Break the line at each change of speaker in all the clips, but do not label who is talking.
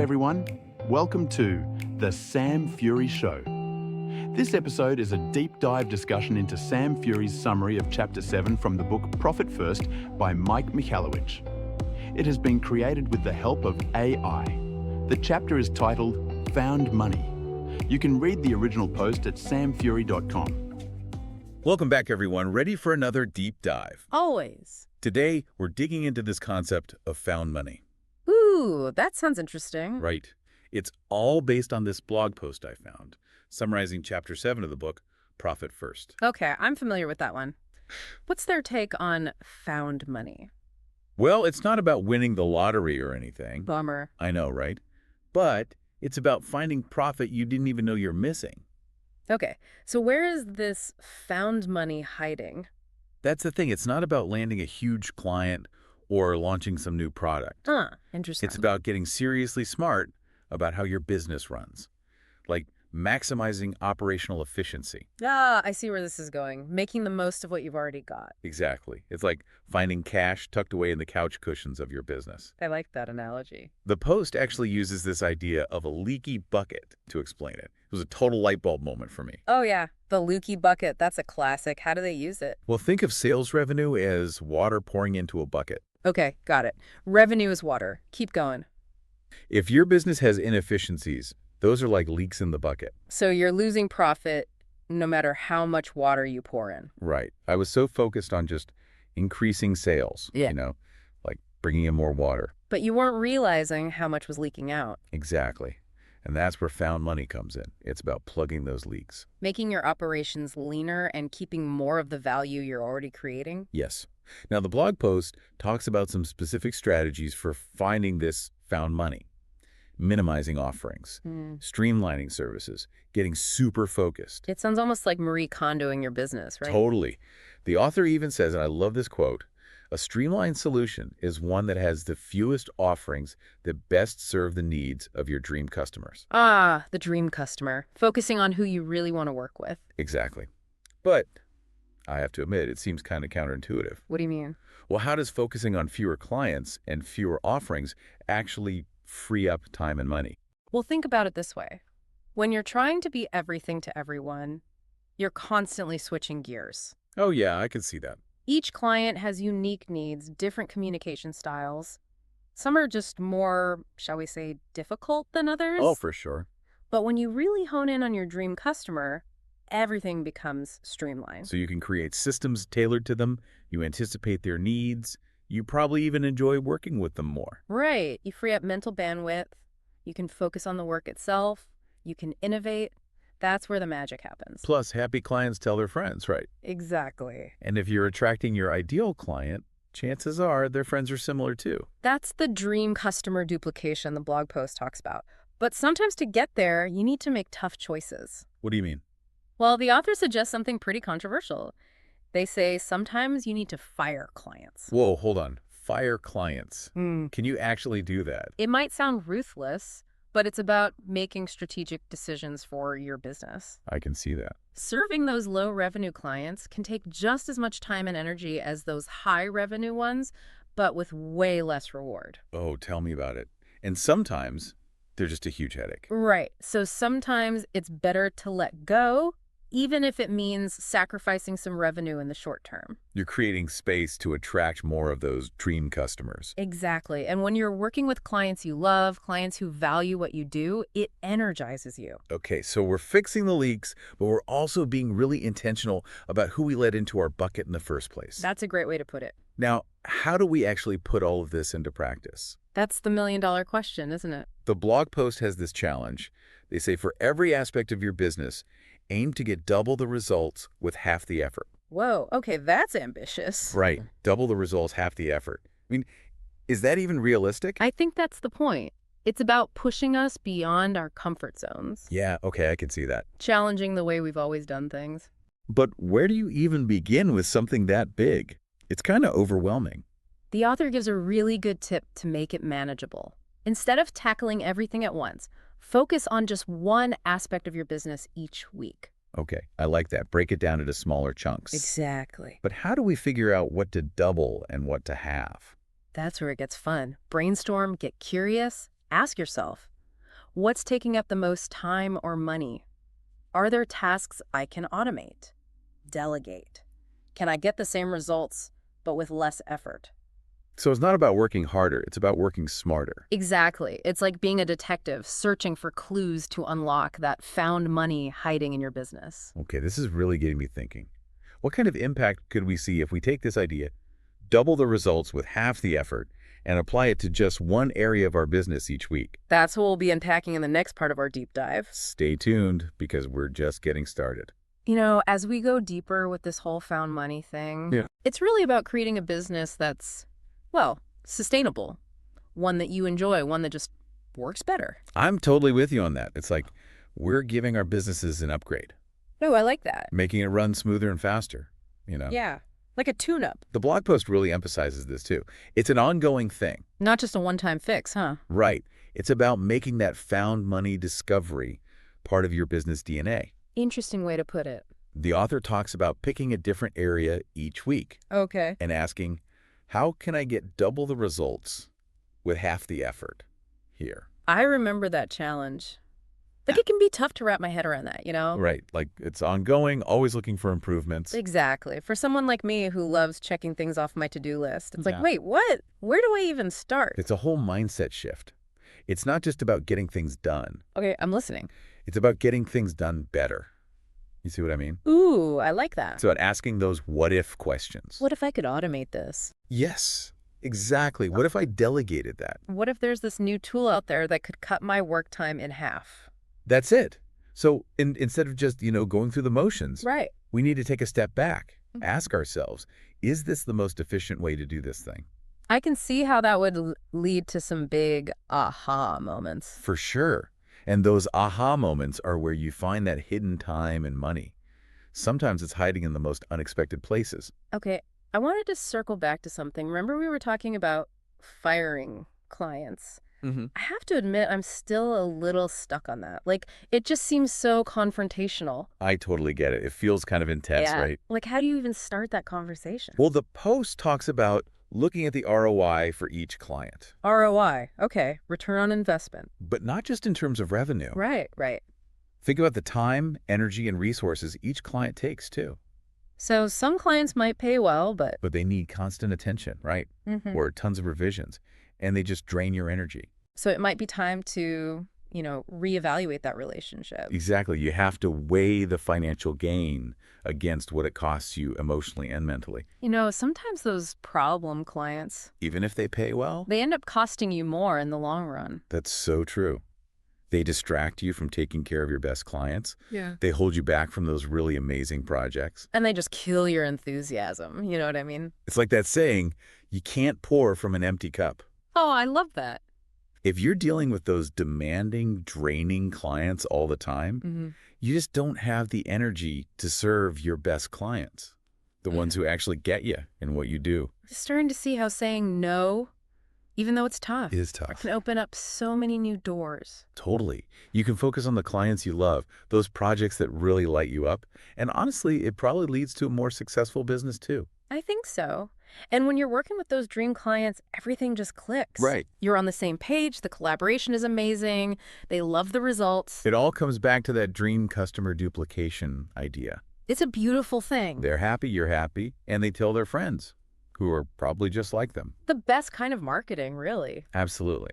everyone. Welcome to The Sam Fury Show. This episode is a deep dive discussion into Sam Fury's summary of Chapter 7 from the book Profit First by Mike Michalowicz. It has been created with the help of AI. The chapter is titled Found Money. You can read the original post at samfury.com.
Welcome back, everyone. Ready for another deep dive?
Always.
Today, we're digging into this concept of found money.
Ooh, that sounds interesting.
Right. It's all based on this blog post I found, summarizing Chapter 7 of the book, Profit First.
Okay, I'm familiar with that one. What's their take on found money?
Well, it's not about winning the lottery or anything.
Bummer.
I know, right? But it's about finding profit you didn't even know you're missing.
Okay, so where is this found money hiding?
That's the thing. It's not about landing a huge client or launching some new product.
Interesting.
It's about getting seriously smart about how your business runs, like maximizing operational efficiency.
I see where this is going. Making the most of what you've already got.
Exactly. It's like finding cash tucked away in the couch cushions of your business.
I like that analogy.
The post actually uses this idea of a leaky bucket to explain it. It was a total light bulb moment for me.
Oh yeah, the leaky bucket. That's a classic. How do they use it?
Well, think of sales revenue as water pouring into a bucket.
Okay, got it. Revenue is water. Keep going.
If your business has inefficiencies, those are like leaks in the bucket.
So you're losing profit no matter how much water you pour in.
Right. I was so focused on just increasing sales,
Yeah.
like bringing in more water.
But you weren't realizing how much was leaking out.
Exactly. And that's where found money comes in. It's about plugging those leaks.
Making your operations leaner and keeping more of the value you're already creating?
Yes. Now, the blog post talks about some specific strategies for finding this found money. Minimizing offerings, streamlining services, getting super focused.
It sounds almost like Marie Kondoing your business, right?
Totally. The author even says, and I love this quote, a streamlined solution is one that has the fewest offerings that best serve the needs of your dream customers.
Ah, the dream customer. Focusing on who you really want to work with.
Exactly. But I have to admit, it seems kind of counterintuitive.
What do you mean?
Well, how does focusing on fewer clients and fewer offerings actually free up time and money?
Well, think about it this way. When you're trying to be everything to everyone, you're constantly switching gears.
Oh, yeah, I can see that.
Each client has unique needs, different communication styles. Some are just more, shall we say, difficult than others.
Oh, for sure.
But when you really hone in on your dream customer, everything becomes streamlined.
So you can create systems tailored to them. You anticipate their needs. You probably even enjoy working with them more.
Right. You free up mental bandwidth. You can focus on the work itself. You can innovate. That's where the magic happens.
Plus, happy clients tell their friends, right?
Exactly.
And if you're attracting your ideal client, chances are their friends are similar too.
That's the dream customer duplication the blog post talks about. But sometimes to get there, you need to make tough choices.
What do you mean?
Well, the author suggests something pretty controversial. They say sometimes you need to fire clients.
Whoa, hold on. Fire clients. Can you actually do that?
It might sound ruthless, but it's about making strategic decisions for your business.
I can see that.
Serving those low-revenue clients can take just as much time and energy as those high-revenue ones, but with way less reward.
Oh, tell me about it. And sometimes they're just a huge headache.
Right. So sometimes it's better to let go, even if it means sacrificing some revenue in the short term.
You're creating space to attract more of those dream customers.
Exactly. And when you're working with clients you love, clients who value what you do, it energizes you.
Okay, so we're fixing the leaks, but we're also being really intentional about who we let into our bucket in the first place.
That's a great way to put it.
Now, how do we actually put all of this into practice?
That's the million-dollar question, isn't it?
The blog post has this challenge. They say for every aspect of your business, aim to get double the results with half the effort.
Whoa, okay, that's ambitious.
Right. Double the results, half the effort. I mean, is that even realistic?
I think that's the point. It's about pushing us beyond our comfort zones.
Yeah, okay, I can see that.
Challenging the way we've always done things.
But where do you even begin with something that big? It's kind of overwhelming.
The author gives a really good tip to make it manageable. Instead of tackling everything at once, focus on just one aspect of your business each week.
Okay, I like that. Break it down into smaller chunks.
Exactly.
But how do we figure out what to double and what to halve?
That's where it gets fun. Brainstorm, get curious, ask yourself, What's taking up the most time or money? Are there tasks I can automate? Delegate. Can I get the same results, but with less effort?
So it's not about working harder, it's about working smarter.
Exactly. It's like being a detective searching for clues to unlock that found money hiding in your business.
Okay, this is really getting me thinking. What kind of impact could we see if we take this idea, double the results with half the effort, and apply it to just one area of our business each week?
That's what we'll be unpacking in the next part of our deep dive.
Stay tuned, because we're just getting started.
You know, as we go deeper with this whole found money thing,
Yeah.
it's really about creating a business that's, well, sustainable. One that you enjoy, one that just works better.
I'm totally with you on that. It's like we're giving our businesses an upgrade,
No, I like that.
making it run smoother and faster, you know?
Yeah, like a tune-up.
The blog post really emphasizes this too. It's an ongoing thing.
Not just a one-time fix, huh?
Right. It's about making that found money discovery part of your business DNA.
Interesting way to put it.
The author talks about picking a different area each week
Okay.
and asking, how can I get double the results with half the effort here?
I remember that challenge. Like, it can be tough to wrap my head around that, you know?
Right. Like it's ongoing, always looking for improvements.
Exactly. For someone like me who loves checking things off my to-do list, it's
Yeah.
like, wait, what? Where do I even start?
It's a whole mindset shift. It's not just about getting things done.
Okay, I'm listening.
It's about getting things done better. You see what I mean?
Ooh, I like that.
It's about asking those what-if questions.
What if I could automate this?
Yes, exactly. What if I delegated that?
What if there's this new tool out there that could cut my work time in half?
That's it. So instead of just, going through the motions,
Right.
we need to take a step back,
Mhm.
ask ourselves, is this the most efficient way to do this thing?
I can see how that would lead to some big aha moments.
For sure. And those aha moments are where you find that hidden time and money. Sometimes it's hiding in the most unexpected places.
Okay, I wanted to circle back to something. Remember we were talking about firing clients?
Mm-hmm.
I have to admit I'm still a little stuck on that. Like, it just seems so confrontational.
I totally get it. It feels kind of intense, right?
Like, how do you even start that conversation?
Well, the post talks about looking at the ROI for each client,
ROI. Okay, return on investment.
but not just in terms of revenue.
Right, right.
Think about the time, energy, and resources each client takes, too.
So some clients might pay well, but
But they need constant attention, right?
Mhm.
Or tons of revisions, and they just drain your energy.
so it might be time to, reevaluate that relationship.
Exactly. You have to weigh the financial gain against what it costs you emotionally and mentally.
Sometimes those problem clients,
Even if they pay well,
they end up costing you more in the long run.
that's so true. They distract you from taking care of your best clients.
Yeah.
They hold you back from those really amazing projects.
And they just kill your enthusiasm. You know what I mean?
It's like that saying, you can't pour from an empty cup.
Oh, I love that.
If you're dealing with those demanding, draining clients all the time,
Mm-hmm.
you just don't have the energy to serve your best clients, the ones who actually get you in what you do.
Just starting to see how saying no, even though it's tough,
It is tough.
can open up so many new doors.
Totally. You can focus on the clients you love, those projects that really light you up. And honestly, it probably leads to a more successful business too.
I think so. And when you're working with those dream clients, everything just clicks.
Right.
You're on the same page. The collaboration is amazing. They love the results.
It all comes back to that dream customer duplication idea.
It's a beautiful thing.
They're happy, you're happy, and they tell their friends, who are probably just like them.
The best kind of marketing, really.
Absolutely.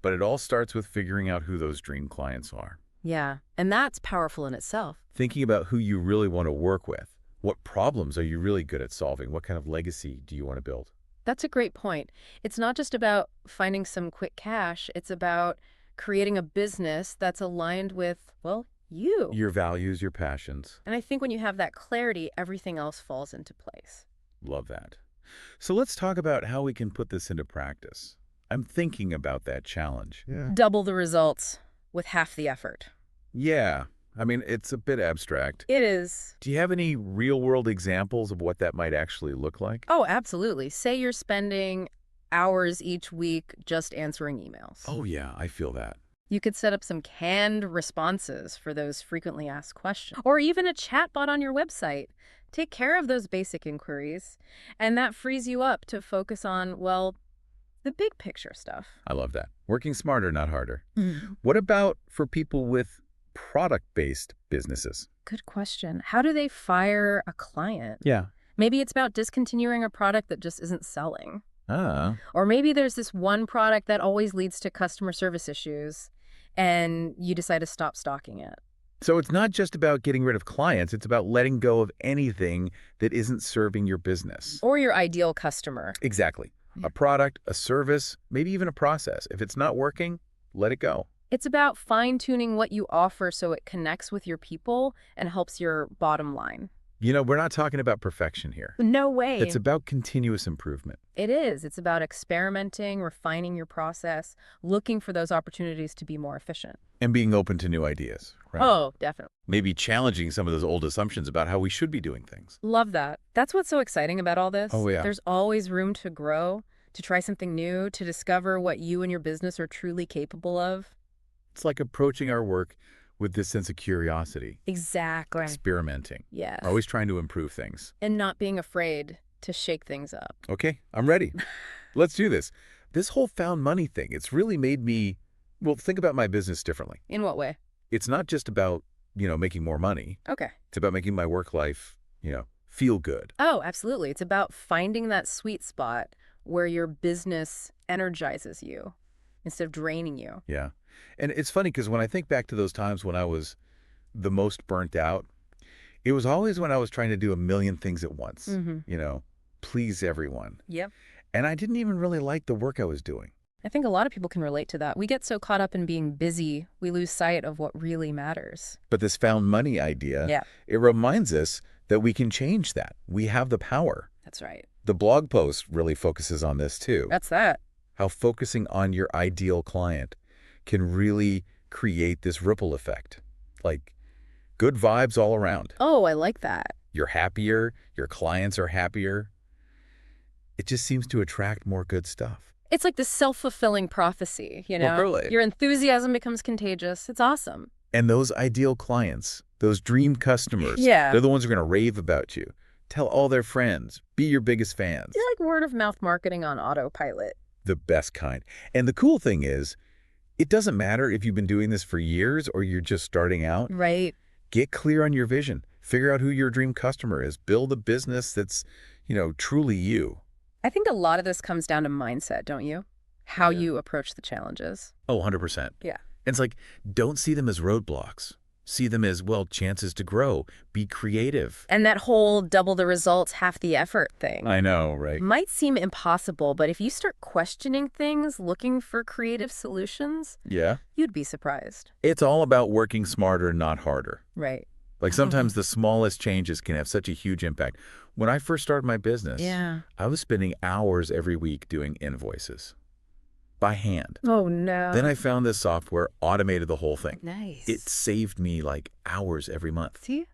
But it all starts with figuring out who those dream clients are.
Yeah. And that's powerful in itself.
Thinking about who you really want to work with. What problems are you really good at solving? What kind of legacy do you want to build?
That's a great point. It's not just about finding some quick cash. It's about creating a business that's aligned with, well, you.
Your values, your passions.
And I think when you have that clarity, everything else falls into place.
Love that. So let's talk about how we can put this into practice. I'm thinking about that challenge. Yeah.
Double the results with half the effort.
Yeah. I mean, it's a bit abstract.
It is.
Do you have any real-world examples of what that might actually look like?
Oh, absolutely. Say you're spending hours each week just answering emails.
Oh, yeah, I feel that.
You could set up some canned responses for those frequently asked questions, or even a chatbot on your website. Take care of those basic inquiries, and that frees you up to focus on, well, The big picture stuff.
I love that. Working smarter, not harder.
Mm.
What about for people with product-based businesses?
Good question. How do they fire a client?
Yeah.
Maybe it's about discontinuing a product that just isn't selling.
Ah.
Or maybe there's this one product that always leads to customer service issues, and you decide to stop stocking it.
So it's not just about getting rid of clients, it's about letting go of anything that isn't serving your business.
Or your ideal customer.
Exactly.
Yeah.
A product, a service, maybe even a process. If it's not working, let it go.
It's about fine-tuning what you offer so it connects with your people and helps your bottom line.
You know, we're not talking about perfection here.
No way.
It's about continuous improvement.
It is. It's about experimenting, refining your process, looking for those opportunities to be more efficient.
And being open to new ideas, right?
Oh, definitely.
Maybe challenging some of those old assumptions about how we should be doing things.
Love that. That's what's so exciting about all this.
Oh, yeah.
There's always room to grow, to try something new, to discover what you and your business are truly capable of.
It's like approaching our work with this sense of curiosity,
Exactly.
experimenting,
Yes.
always trying to improve things.
And not being afraid to shake things up.
Okay, I'm ready. Let's do this. This whole found money thing, it's really made me, well, think about my business differently.
In what way?
It's not just about, making more money.
Okay.
It's about making my work life, feel good.
Oh, absolutely. It's about finding that sweet spot where your business energizes you instead of draining you.
Yeah. And it's funny because when I think back to those times when I was the most burnt out, it was always when I was trying to do a million things at once, please everyone.
Yep.
And I didn't even really like the work I was doing.
I think a lot of people can relate to that. We get so caught up in being busy, we lose sight of what really matters.
But this found money idea,
Yeah.
it reminds us that we can change that. We have the power.
That's right.
The blog post really focuses on this too.
That's that.
How focusing on your ideal client can really create this ripple effect. Like good vibes all around.
Oh, I like that.
You're happier, your clients are happier. It just seems to attract more good stuff.
It's like this self-fulfilling prophecy,
Well, really.
Your enthusiasm becomes contagious. It's awesome.
And those ideal clients, those dream customers,
Yeah.
they're the ones who are going to rave about you. Tell all their friends. Be your biggest fans.
It's like word-of-mouth marketing on autopilot.
The best kind. And the cool thing is, it doesn't matter if you've been doing this for years or you're just starting out.
Right.
Get clear on your vision. Figure out who your dream customer is. Build a business that's, truly you.
I think a lot of this comes down to mindset, don't you? How
Yeah.
you approach the challenges.
Oh, 100%.
Yeah.
And it's like, don't see them as roadblocks. See them as, chances to grow. Be creative.
And that whole double the results, half the effort thing.
I know, right?
Might seem impossible, but if you start questioning things, looking for creative solutions,
Yeah.
you'd be surprised.
It's all about working smarter, not harder.
Right.
Like sometimes the smallest changes can have such a huge impact. When I first started my business,
Yeah.
I was spending hours every week doing invoices by hand.
Oh, no.
Then I found this software, automated the whole thing.
Nice.
It saved me like hours every month.
See?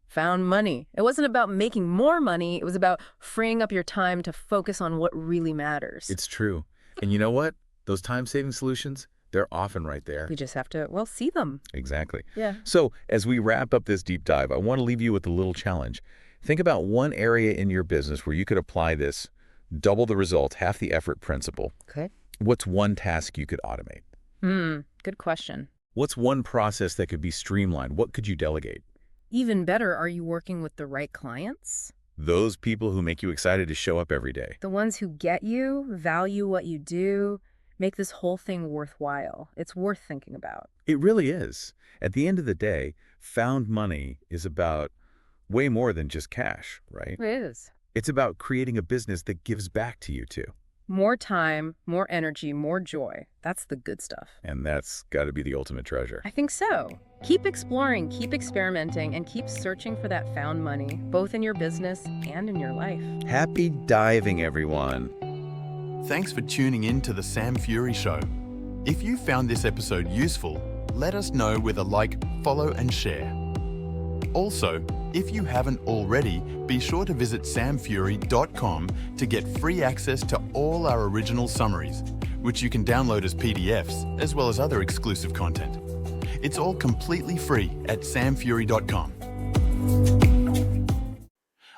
Found money. It wasn't about making more money. It was about freeing up your time to focus on what really matters.
It's true. And you know what? Those time-saving solutions, they're often right there.
We just have to, see them.
Exactly.
Yeah.
So as we wrap up this deep dive, I want to leave you with a little challenge. Think about one area in your business where you could apply this double the result, half the effort principle.
Okay.
What's one task you could automate?
Good question.
What's one process that could be streamlined? What could you delegate?
Even better, are you working with the right clients?
Those people who make you excited to show up every day.
The ones who get you, value what you do, make this whole thing worthwhile. It's worth thinking about.
It really is. At the end of the day, found money is about way more than just cash, right?
It is.
It's about creating a business that gives back to you too.
More time, more energy, more joy. That's the good stuff.
And that's got to be the ultimate treasure.
I think so. Keep exploring, keep experimenting, and keep searching for that found money, both in your business and in your life.
Happy diving, everyone.
Thanks for tuning in to The Sam Fury Show. If you found this episode useful, let us know with a like, follow, and share. Also, if you haven't already, be sure to visit samfury.com to get free access to all our original summaries, which you can download as PDFs, as well as other exclusive content. It's all completely free at samfury.com.